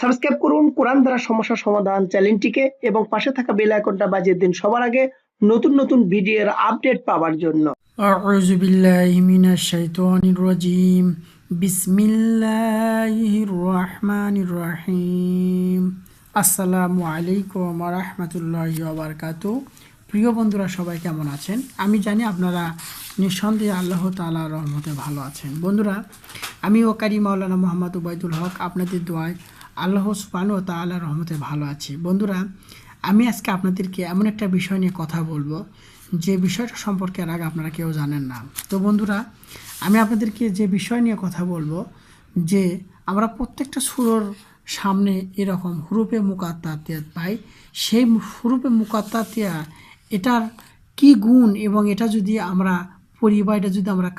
Subscribe করুন কোরআন দ্বারা সমস্যা সমাধান চ্যানেলটিকে এবং পাশে থাকা বেল আইকনটা বাজিয়ে দিন সবার আগে নতুন নতুন ভিডিওর আপডেট পাওয়ার জন্য। আউযু বিল্লাহি মিনাশ শাইতানির রাজিম। বিসমিল্লাহির রহমানির রহিম। আসসালামু আলাইকুম ওয়া রাহমাতুল্লাহি ওয়া বারাকাতুহু। প্রিয় বন্ধুরা, সবাই কেমন আছেন? আমি জানি আপনারা নিঃসন্দেহে আল্লাহ তাআলার রহমতে ভালো আছেন। বন্ধুরা, আমি ওকারি মাওলানা মোহাম্মদ উবাইদুল হক আপনাদের দোয়ায় আল্লাহ সুবহানাহু ওয়া তাআলার রহমতে ভালো আছি। বন্ধুরা, আমি আজকে আপনাদেরকে এমন একটা বিষয় নিয়ে কথা বলবো যে বিষয়টা সম্পর্কে এর আগে আপনারা কেউ জানেন না। তো বন্ধুরা, আমি আপনাদেরকে যে বিষয় নিয়ে কথা বলবো যে আমরা প্রত্যেকটা সূরার সামনে এরকম হুরুফে মুকাত্তাতিয়া পাই। সেই হুরুফে মুকাত্তাতিয়া এটার কি গুণ, এবং এটা যদি আমরা পরিবার, এটা যদি আমরা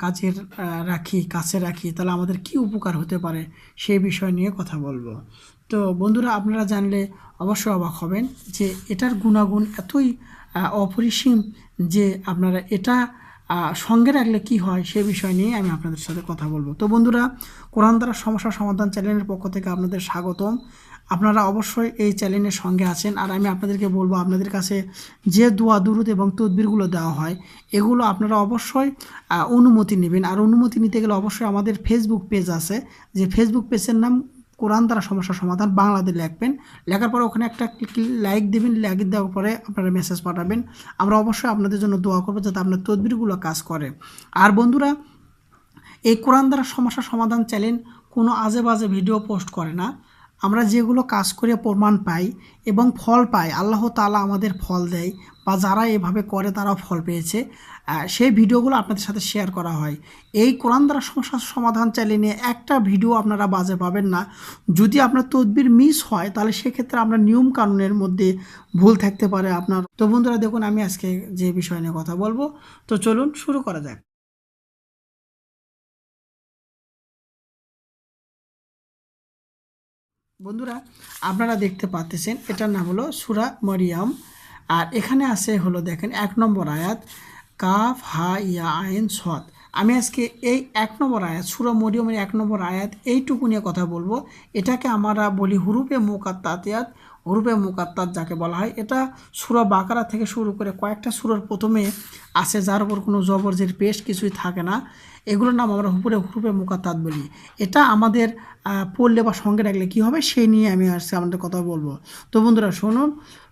কাছে রাখি তাহলে আমাদের কি উপকার হতে পারে সেই বিষয় নিয়ে কথা বলবো। তো বন্ধুরা, আপনারা জানলে অবশ্যই অবাক হবেন যে এটার গুণাগুণ এতই অপরিসীম যে আপনারা এটা সঙ্গে রাখলে কি হয় সে বিষয় নিয়ে আমি আপনাদের সাথে কথা বলবো। তো বন্ধুরা, কোরআন দ্বারা সমস্যা সমাধান চ্যানেলের পক্ষ থেকে আপনাদের স্বাগতম। আপনারা অবশ্যই এই চ্যানেলের সঙ্গে আছেন। আর আমি আপনাদেরকে বলবো, আপনাদের কাছে যে দোয়া দুরুদ এবং তদবিরগুলো দেওয়া হয় এগুলো আপনারা অবশ্যই অনুমতি নেবেন। আর অনুমতি নিতে গেলে অবশ্যই আমাদের ফেসবুক পেজ আছে, যে ফেসবুক পেজের নাম কোরআন দ্বারা সমস্যা সমাধান বাংলাতে লিখবেন। লেখার পরে ওখানে একটা লাইক দেবেন। লাইক দেওয়ার পরে আপনারা মেসেজ পাঠাবেন। আমরা অবশ্যই আপনাদের জন্য দোয়া করবো যাতে আপনার তদবিরগুলো কাজ করে। আর বন্ধুরা, এই কোরআন দ্বারা সমস্যা সমাধান চ্যানেল কোনো আজে বাজে ভিডিও পোস্ট করে না। আমরা যেগুলো কাজ করে প্রমাণ পাই এবং ফল পাই, আল্লাহ তাআলা আমাদের ফল দেয়, বা যারা এভাবে করে তারাও ফল পেয়েছে, সেই ভিডিওগুলো আপনাদের সাথে শেয়ার করা হয়। এই কোরআন দ্বারা সমস্যা সমাধান চ্যানেলে একটা ভিডিও আপনারা বাজে পাবেন না। যদি আপনার তদবির মিস হয় তাহলে সেক্ষেত্রে আমরা নিয়ম কানুনের মধ্যে ভুল থাকতে পারে আপনার। তো বন্ধুরা দেখুন, আমি আজকে যে বিষয় নিয়ে কথা বলবো, তো চলুন শুরু করা যাক। বন্ধুরা, আপনারা দেখতে পাচ্ছেন এটার নাম হলো সূরা মরিয়ম। আর এখানে আছে হলো দেখেন 1 নম্বর আয়াত, কাফ হা ইয়া আইন সদ। আমি আজকে এই 1 নম্বর আয়াত, সূরা মরিয়মের 1 নম্বর আয়াত এইটুকু নিয়ে কথা বলবো। এটাকে আমরা বলি হুরুফে মুকাত্তাতিয়াত। হুরুফে মুকাত্তাত যাকে বলা হয়, এটা সূরা বাকারা থেকে শুরু করে কয়েকটা সূরার প্রথমে আসে, যার উপর কোনো জবরজের পেশ কিছুই থাকে না। এগুলোর নাম আমরা হুরুফে মুকাত্তাত বলি। এটা আমাদের পড়লে বা সঙ্গে রাখলে কী হবে সেই নিয়ে আমি আজকে আমাদের কথা বলবো। তো বন্ধুরা শুনুন,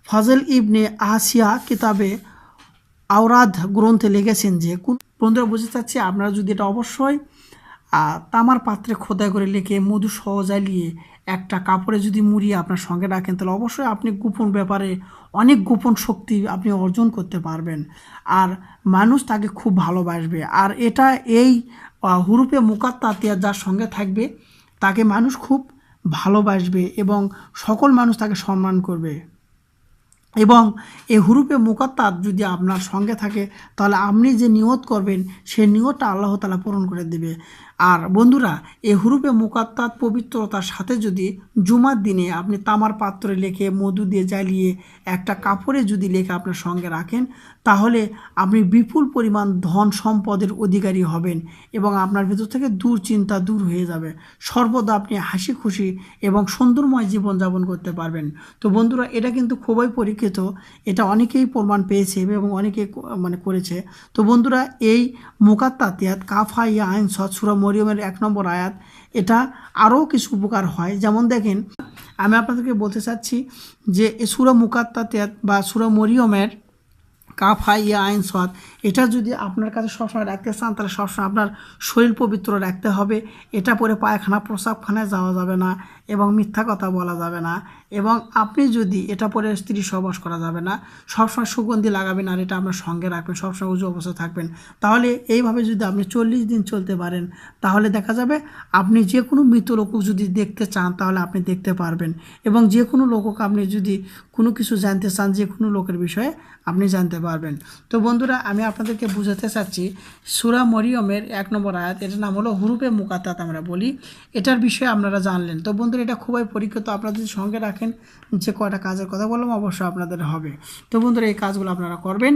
ফাজল ইবনে আসিয়া কিতাবে আওরাদ গ্রন্থে লিখেছেন যে, বন্ধুরা বুঝতে চাচ্ছি আপনারা যদি এটা অবশ্যই তামার পাত্রে খোদাই করে লিখে মধু সহ জ্বালিয়ে একটা কাপড়ে যদি মুড়িয়ে আপনার সঙ্গে রাখেন তাহলে অবশ্যই আপনি গোপন ব্যাপারে অনেক গোপন শক্তি আপনি অর্জন করতে পারবেন, আর মানুষ তাকে খুব ভালোবাসবে। আর এটা এই হুরুফে মুকাত্তাতিয়া যার সঙ্গে থাকবে তাকে মানুষ খুব ভালোবাসবে এবং সকল মানুষ তাকে সম্মান করবে। এবং এই হুরুফে মুকাত্তাত যদি আপনার সঙ্গে থাকে তাহলে আপনি যে নিয়ত করবেন সেই নিয়তটা আল্লাহ তাআলা পূরণ করে দেবে। আর বন্ধুরা, এই হুরুফে মুকাত্তাত পবিত্রতার সাথে যদি জুমার দিনে আপনি তামার পাত্রে লেখে মধু দিয়ে জ্বালিয়ে একটা কাপড়ে যদি লেখে আপনার সঙ্গে রাখেন তাহলে আপনি বিপুল পরিমাণ ধন সম্পদের অধিকারী হবেন এবং আপনার ভিতর থেকে দুশ্চিন্তা দূর হয়ে যাবে। সর্বদা আপনি হাসি খুশি এবং সুন্দরময় জীবনযাপন করতে পারবেন। তো বন্ধুরা, এটা কিন্তু খুবই পরীক্ষিত, এটা অনেকেই প্রমাণ পেয়েছে এবং অনেকে করেছে। তো বন্ধুরা, এই মুকাত্তাতিয়াত কাফা ইয়া আইন সদ সূরা মরিয়মের 1 নম্বর আয়াত, এটা আরও কিছু উপকার হয়। যেমন দেখেন, আমি আপনাদেরকে বলতে চাচ্ছি যে সূরা মুকাত্তাতিয়াত বা সূরা মরিয়মের কাফ হা ইয়া আইন সদ, এটা যদি আপনার কাছে সবসময় রাখতে চান তাহলে সবসময় আপনার শরীর পবিত্র রাখতে হবে। এটা পরে পায়খানা প্রস্রাবখানায় যাওয়া যাবে না এবং মিথ্যা কথা বলা যাবে না, এবং আপনি যদি এটা পরে স্ত্রী সহবাস করা যাবে না। সবসময় সুগন্ধি লাগাবেন আর এটা আপনার সঙ্গে রাখবেন, সবসময় উজু অবস্থায় থাকবেন। তাহলে এইভাবে যদি আপনি 40 দিন চলতে পারেন তাহলে দেখা যাবে আপনি যে কোনো মৃত লোক যদি দেখতে চান তাহলে আপনি দেখতে পারবেন, এবং যে কোনো লোককে আপনি যদি কোনো কিছু জানতে চান যে কোনো লোকের বিষয়ে আপনি জানতে পারবেন। তো বন্ধুরা, আমি আপনাদেরকে বুঝাতে চাচ্ছি সূরা মরিয়মের 1 নম্বর আয়াত, এটার নাম হলো হুরুফে মুকাত্তাত আমরা বলি। এটার বিষয়ে আপনারা জানলেন। তো বন্ধুরা, এটা খুবই পরীক্ষিত, আপনারা যদি সঙ্গে রাখেন যে কয়টা কাজের কথা বললাম অবশ্যই আপনাদের হবে। তো বন্ধুরা এই কাজগুলো আপনারা করবেন।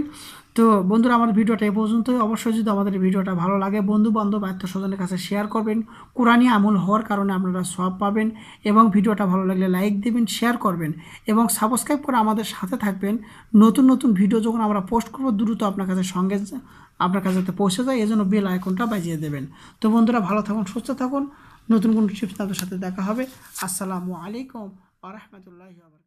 তো বন্ধুরা আমার ভিডিওটা এই পর্যন্তই। অবশ্যই যদি আমাদের ভিডিওটা ভালো লাগে বন্ধু বান্ধব আত্মীয় স্বজনের কাছে শেয়ার করবেন। কোরআনী আমল হওয়ার কারণে আপনারা সওয়াব পাবেন। এবং ভিডিওটা ভালো লাগলে লাইক দিবেন, শেয়ার করবেন এবং সাবস্ক্রাইব করে আমাদের সাথে থাকবেন। নতুন নতুন ভিডিও যখন আমরা পোস্ট করব দ্রুত আপনার কাছে যাতে পৌঁছে যায়, এজন্য বেল আইকনটা বাজিয়ে দেবেন। তো বন্ধুরা ভালো থাকুন, সুস্থ থাকুন। নতুন কোনো টিপস তাদের সাথে দেখা হবে। আসসালামু আলাইকুম ওয়া রাহমাতুল্লাহি ওয়া বারাকাতুহু।